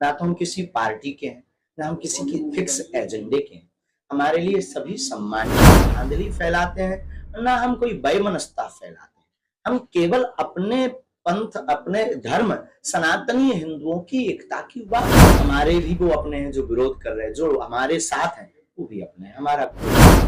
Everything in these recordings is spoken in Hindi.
ना तो हम किसी पार्टी के हैं, ना हम किसी की फिक्स एजेंडे के हैं। हमारे लिए सभी सम्मानीय हैं। धांधली फैलाते हैं, ना हम कोई वैमनस्यता फैलाते हैं। हम केवल अपने पंथ, अपने धर्म, सनातनी हिंदुओं की एकता की बात। हमारे भी वो अपने हैं जो विरोध कर रहे हैं, जो हमारे साथ हैं वो भी अपने हैं। हमारा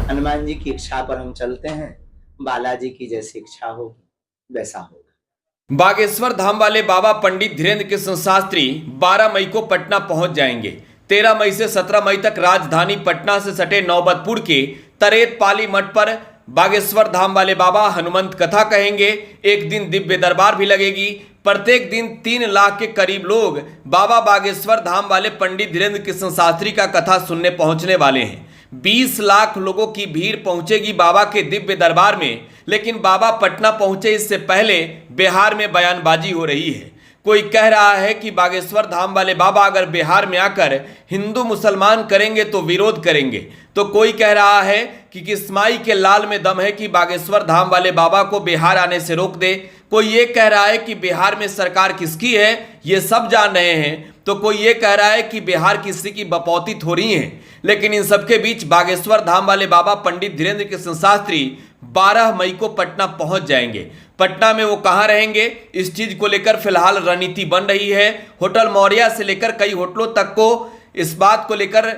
हनुमान जी की इच्छा पर हम चलते हैं, बालाजी की जैसी इच्छा होगी वैसा होगा। बागेश्वर धाम वाले बाबा पंडित धीरेन्द्र कृष्ण शास्त्री 12 मई को पटना पहुंच जाएंगे। 13 मई से 17 मई तक राजधानी पटना से सटे नौबतपुर के तरेत पाली मठ पर बागेश्वर धाम वाले बाबा हनुमंत कथा कहेंगे। एक दिन दिव्य दरबार भी लगेगी। प्रत्येक दिन 3 लाख के करीब लोग बाबा बागेश्वर धाम वाले पंडित धीरेन्द्र कृष्ण शास्त्री का कथा सुनने पहुंचने वाले हैं। 20 लाख लोगों की भीड़ पहुंचेगी बाबा के दिव्य दरबार में। लेकिन बाबा पटना पहुंचे इससे पहले बिहार में बयानबाजी हो रही है। कोई कह रहा है कि बागेश्वर धाम वाले बाबा अगर बिहार में आकर हिंदू मुसलमान करेंगे तो विरोध करेंगे, तो कोई कह रहा है कि किस्माई के लाल में दम है कि बागेश्वर धाम वाले बाबा को बिहार आने से रोक दे। कोई ये कह रहा है कि बिहार में सरकार किसकी है ये सब जान रहे हैं, तो कोई ये कह रहा है कि बिहार किसी की बपौती हो रही है। लेकिन इन सबके बीच बागेश्वर धाम वाले बाबा पंडित धीरेन्द्र कृष्ण शास्त्री 12 मई को पटना पहुंच जाएंगे। पटना में वो कहां रहेंगे, इस चीज को लेकर फिलहाल रणनीति बन रही है। होटल मौर्या से लेकर कई होटलों तक को इस बात को लेकर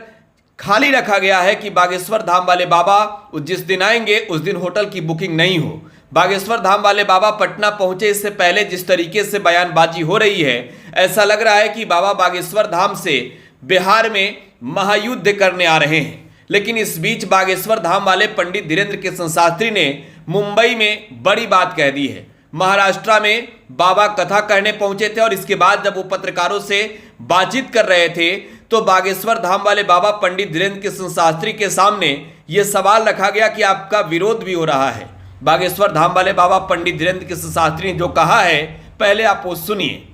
खाली रखा गया है कि बागेश्वर धाम वाले बाबा जिस दिन आएंगे उस दिन होटल की बुकिंग नहीं हो। बागेश्वर धाम वाले बाबा पटना पहुंचे इससे पहले जिस तरीके से बयानबाजी हो रही है, ऐसा लग रहा है कि बाबा बागेश्वर धाम से बिहार में महायुद्ध करने आ रहे हैं। लेकिन इस बीच बागेश्वर धाम वाले पंडित धीरेन्द्र कृष्ण शास्त्री ने मुंबई में बड़ी बात कह दी है। महाराष्ट्र में बाबा कथा कहने पहुंचे थे और इसके बाद जब वो पत्रकारों से बातचीत कर रहे थे तो बागेश्वर धाम वाले बाबा पंडित धीरेन्द्र कृष्ण शास्त्री के सामने ये सवाल रखा गया कि आपका विरोध भी हो रहा है। बागेश्वर धाम वाले बाबा पंडित धीरेन्द्र कृष्ण शास्त्री ने जो कहा है पहले आप वो सुनिए।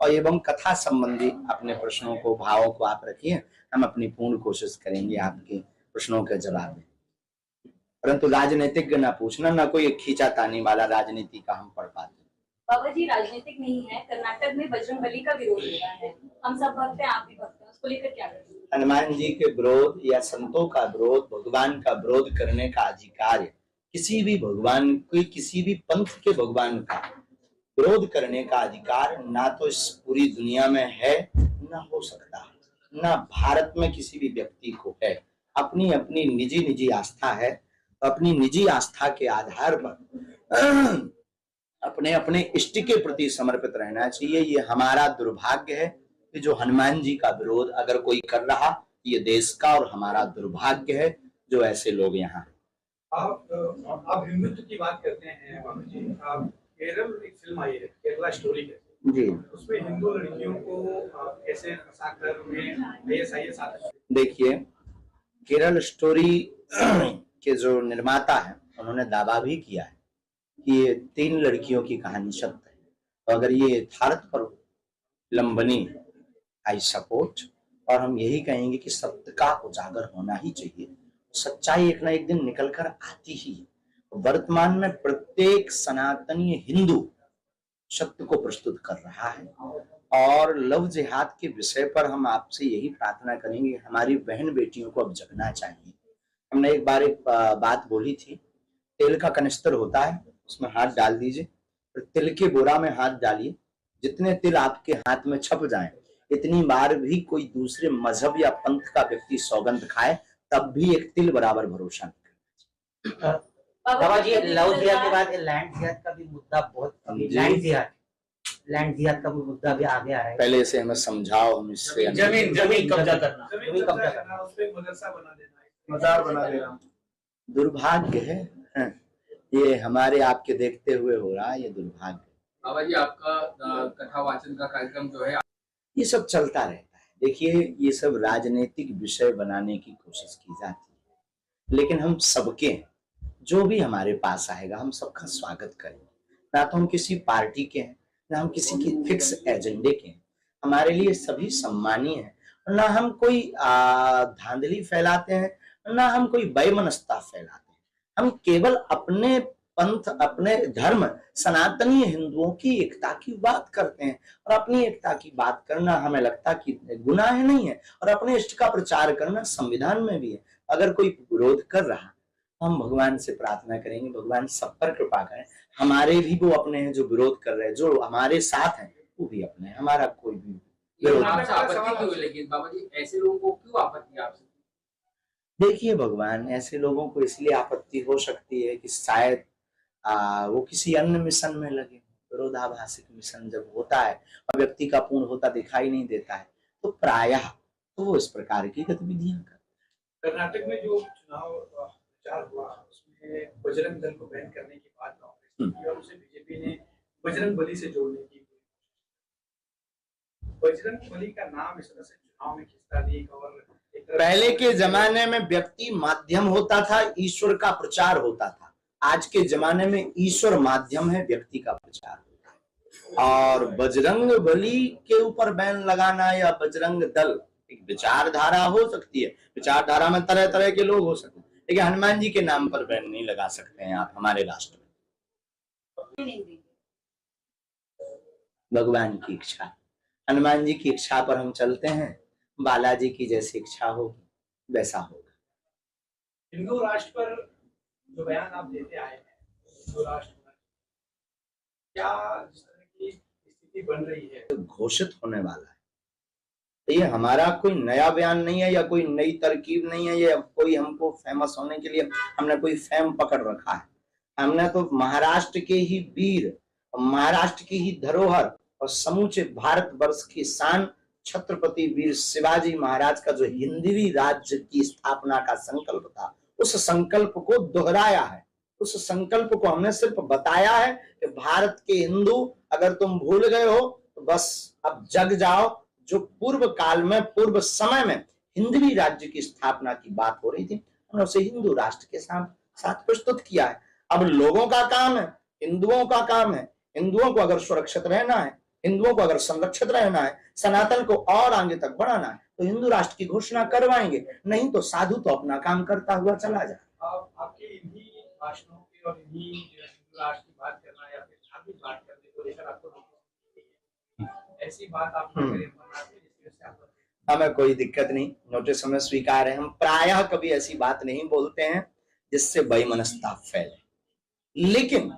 और एवं कथा संबंधी अपने प्रश्नों को, भावों को आप रखिए। हम अपनी पूर्ण कोशिश करेंगे आपके प्रश्नों के जवाब में, परंतु राजनीतिक ना पूछना, ना कोई खींचातानी वाला राजनीति का हम पढ़ पाते। बाबा जी राजनीतिक नहीं है, कर्नाटक में बजरंगबली का विरोध हो रहा है, हम सब भक्त हैं, आप भी भक्त हैं, उसको लेकर क्या करेंगे? हनुमान जी के विरोध या संतों का विरोध, भगवान का विरोध करने का अधिकार है। किसी भी भगवान, कोई किसी भी पंथ के भगवान का विरोध करने का अधिकार ना तो इस पूरी दुनिया में है, ना हो सकता, ना भारत में किसी भी व्यक्ति को है। अपनी अपनी निजी आस्था है, अपनी निजी आस्था के आधार पर अपने अपने इष्ट के प्रति समर्पित रहना चाहिए। ये हमारा दुर्भाग्य है कि जो हनुमान जी का विरोध अगर कोई कर रहा, ये देश का और हमारा दुर्भाग्य है जो ऐसे लोग यहाँ। आप हिंदुत्व की बात करते हैं बाबा जी, केरल एक फिल्म आई है केरला स्टोरी के जी, उसमें हिंदू लड़कियों को कैसे फंसाकर उन्हें IAS आते। देखिए, केरल स्टोरी के जो निर्माता है उन्होंने दावा भी किया है कि ये 3 लड़कियों की कहानी सत्य है। तो अगर ये यथार्थ पर फिल्म बनी, आई सपोर्ट, और हम यही कहेंगे कि सत्य का उजागर होना ही चाहिए। सच्चाई एक ना एक दिन निकल कर आती ही है। वर्तमान में प्रत्येक सनातनी हिंदू सत्य को प्रस्तुत कर रहा है और लव जिहाद के विषय पर हम आपसे यही प्रार्थना करेंगे, हमारी बहन बेटियों को अब जगना चाहिए। हमने एक बात बोली थी, तेल का कनिस्तर होता है, उसमें हाथ डाल दीजिए, फिर तिल के बोरा में हाथ डालिए, जितने तिल आपके हाथ में छप जाएं, इतनी बार भी कोई दूसरे मजहब या पंथ का व्यक्ति सौगंध खाए तब भी एक तिल बराबर भरोसा नहीं करना। बाबा जी, लव जिहाद के बाद लैंड जिहाद का भी मुद्दा बहुत, लैंड जिहाद का भी मुद्दा भी आगे आ रहा है। पहले से हमें समझाओ, हम इससे जमीन कब्जा करना, उस पे मदरसा बना देना, मजार बना देना, दुर्भाग्य है। ये हमारे आपके देखते हुए हो रहा है, ये दुर्भाग्य। बाबा जी, आपका कथा वाचन का कार्यक्रम जो है ये सब चलता रहता है। देखिए, ये सब राजनीतिक विषय बनाने की कोशिश की जाती है, लेकिन हम सबके हैं, जो भी हमारे पास आएगा हम सबका स्वागत करेंगे। ना तो हम किसी पार्टी के हैं, ना हम किसी की फिक्स एजेंडे के हैं। हमारे लिए सभी सम्मानीय हैं, ना हम कोई धांधली फैलाते हैं, ना हम कोई वैमनस्यता फैलाते हैं। हम केवल अपने पंथ, अपने धर्म, सनातनी हिंदुओं की एकता की बात करते हैं। और अपनी एकता की बात करना हमें लगता कि गुनाह नहीं है, और अपने इष्ट का प्रचार करना संविधान में भी है। अगर कोई विरोध कर रहा, हम भगवान से प्रार्थना करेंगे, भगवान सब पर कृपा करें। हमारे भी वो अपने हैं जो विरोध कर रहे हैं, जो हमारे साथ हैं वो भी अपने हैं, हमारा कोई भी विरोध नहीं। आपसे आपत्ति क्यों है? लेकिन बाबा जी, ऐसे लोगों को क्यों आपत्ति है आपसे? देखिए भगवान, ऐसे लोगों को इसलिए आपत्ति हो सकती है कि शायद वो किसी अन्य मिशन में लगे। विरोधाभासिक मिशन जब होता है और व्यक्ति का पूर्ण होता दिखाई नहीं देता है, तो प्रायः तो वो इस प्रकार की गतिविधियां करते हैं। कर्नाटक में जो चुनाव प्रचार हुआ उसमें बजरंग दल को बैन करने की बात कांग्रेस की, और उसे बीजेपी ने बजरंग बली से जोड़ने की। बजरंग बली का नाम इस तरह से चुनाव में खिंचता नहीं। और पहले के जमाने में व्यक्ति माध्यम होता था, ईश्वर का प्रचार होता था। आज के जमाने में ईश्वर माध्यम है, व्यक्ति का प्रचार होता है। और बजरंग बली के ऊपर बैन लगाना या बजरंग दल एक विचारधारा हो सकती है, विचारधारा में तरह तरह के लोग हो सकते हैं, लेकिन हनुमान जी के नाम पर बैन नहीं लगा सकते हैं आप हमारे राष्ट्र में। भगवान की इच्छा, हनुमान जी की इच्छा पर हम चलते हैं, बालाजी की जैसी इच्छा होगी वैसा होगा। हिंदू राष्ट्र पर जो बयान आप देते आए हैं, हिंदू राष्ट्र क्या जिस तरह की स्थिति बन रही है, घोषित होने वाला है। ये हमारा कोई नया बयान नहीं है या कोई नई तरकीब नहीं है, या कोई हमको फेमस होने के लिए हमने कोई फेम पकड़ रखा है। हमने तो महाराष्ट्र के ही वीर, महाराष्ट्र की ही धरोहर और समूचे भारतवर्ष की शान छत्रपति वीर शिवाजी महाराज का जो हिंदवी राज्य की स्थापना का संकल्प था, उस संकल्प को दोहराया है। उस संकल्प को हमने सिर्फ बताया है कि भारत के हिंदू, अगर तुम भूल गए हो तो बस अब जग जाओ। जो पूर्व काल में, पूर्व समय में हिंदवी राज्य की स्थापना की बात हो रही थी, हमने उसे हिंदू राष्ट्र के साथ प्रस्तुत किया है। अब लोगों का काम है, हिंदुओं का काम है, हिंदुओं को अगर सुरक्षित रहना है, हिंदुओं को अगर संरक्षित रहना है, सनातन को और आगे तक बढ़ाना है, तो हिंदू राष्ट्र की घोषणा करवाएंगे, नहीं तो साधु तो अपना काम करता हुआ चला जाए। आपके इन्हीं भाषणों की और इन्हीं हिंदू राष्ट्र की बात करना या फिर धार्मिक बात करने को लेकर आपको ऐसी बात आप हमें कोई दिक्कत नहीं, नोटिस हमें स्वीकार है। हम प्रायः कभी ऐसी बात नहीं बोलते हैं जिससे वैमनस्यता फैले, लेकिन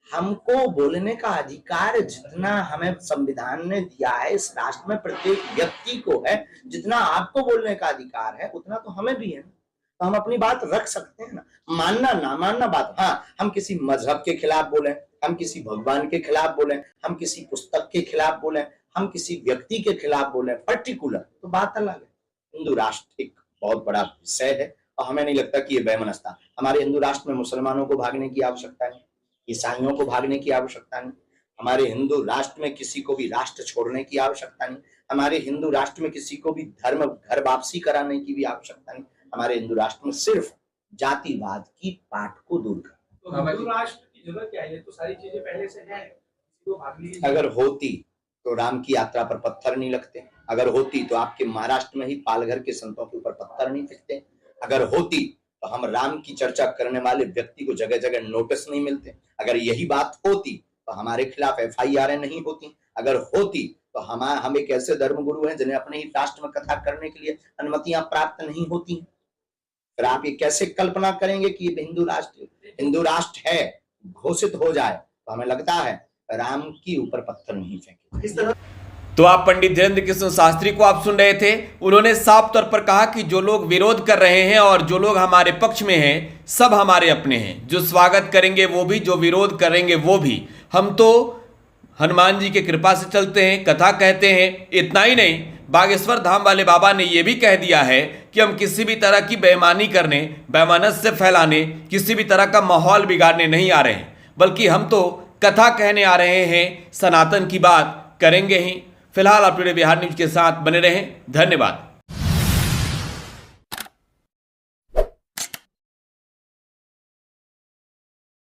हमको बोलने का अधिकार जितना हमें संविधान ने दिया है, इस राष्ट्र में प्रत्येक व्यक्ति को है, जितना आपको बोलने का अधिकार है उतना तो हमें भी है। तो हम अपनी बात रख सकते हैं ना, मानना ना मानना बात। हाँ, हम किसी मजहब के खिलाफ बोले, हम किसी भगवान के खिलाफ बोले, हम किसी पुस्तक के खिलाफ बोले, हम किसी व्यक्ति के खिलाफ बोले पर्टिकुलर, तो बात अलग है। हिंदू राष्ट्र एक बहुत बड़ा विषय है और हमें नहीं लगता कि ये वैमनस्यता। हमारे हिंदू राष्ट्र में मुसलमानों को भागने की आवश्यकता नहीं, ईसाइयों को भागने की आवश्यकता नहीं, हमारे हिंदू राष्ट्र में किसी को भी राष्ट्र छोड़ने की आवश्यकता नहीं, हमारे हिंदू राष्ट्र में किसी को भी धर्म घर वापसी कराने की भी आवश्यकता नहीं। हमारे हिंदू राष्ट्र में सिर्फ जातिवाद की पाठ को दूर करना। तो हिंदू राष्ट्र की जरूरत क्या है? ये तो सारी चीजें पहले से हैं, किसी को भागने की अगर होती तो राम की यात्रा पर पत्थर नहीं लगते, अगर होती तो आपके महाराष्ट्र में ही पालघर के संतों के ऊपर पत्थर नहीं फेंकते, अगर होती तो हम राम की चर्चा करने वाले व्यक्ति को जगह जगह नोटिस नहीं मिलते, अगर यही बात होती तो हमारे खिलाफ FIR नहीं होती, अगर होती तो हम एक ऐसे धर्मगुरु हैं जिन्हें अपने ही राष्ट्र में कथा करने के लिए अनुमतियां प्राप्त नहीं होती। फिर आप ये कैसे कल्पना करेंगे कि ये हिंदू राष्ट्र है घोषित हो जाए, तो हमें लगता है राम की ऊपर पत्थर नहीं फेंके। इस तरह तो आप पंडित धीरेंद्र कृष्ण शास्त्री को आप सुन रहे थे। उन्होंने साफ तौर पर कहा कि जो लोग विरोध कर रहे हैं और जो लोग हमारे पक्ष में हैं, सब हमारे अपने हैं। जो स्वागत करेंगे वो भी, जो विरोध करेंगे वो भी। हम तो हनुमान जी की कृपा से चलते हैं, कथा कहते हैं। इतना ही नहीं, बागेश्वर धाम वाले बाबा ने यह भी कह दिया है कि हम किसी भी तरह की बेईमानी करने, वैमनस्य फैलाने, किसी भी तरह का माहौल बिगाड़ने नहीं आ रहे हैं, बल्कि हम तो कथा कहने आ रहे हैं, सनातन की बात करेंगे ही। फिलहाल आप टुडे बिहार न्यूज के साथ बने रहें। धन्यवाद।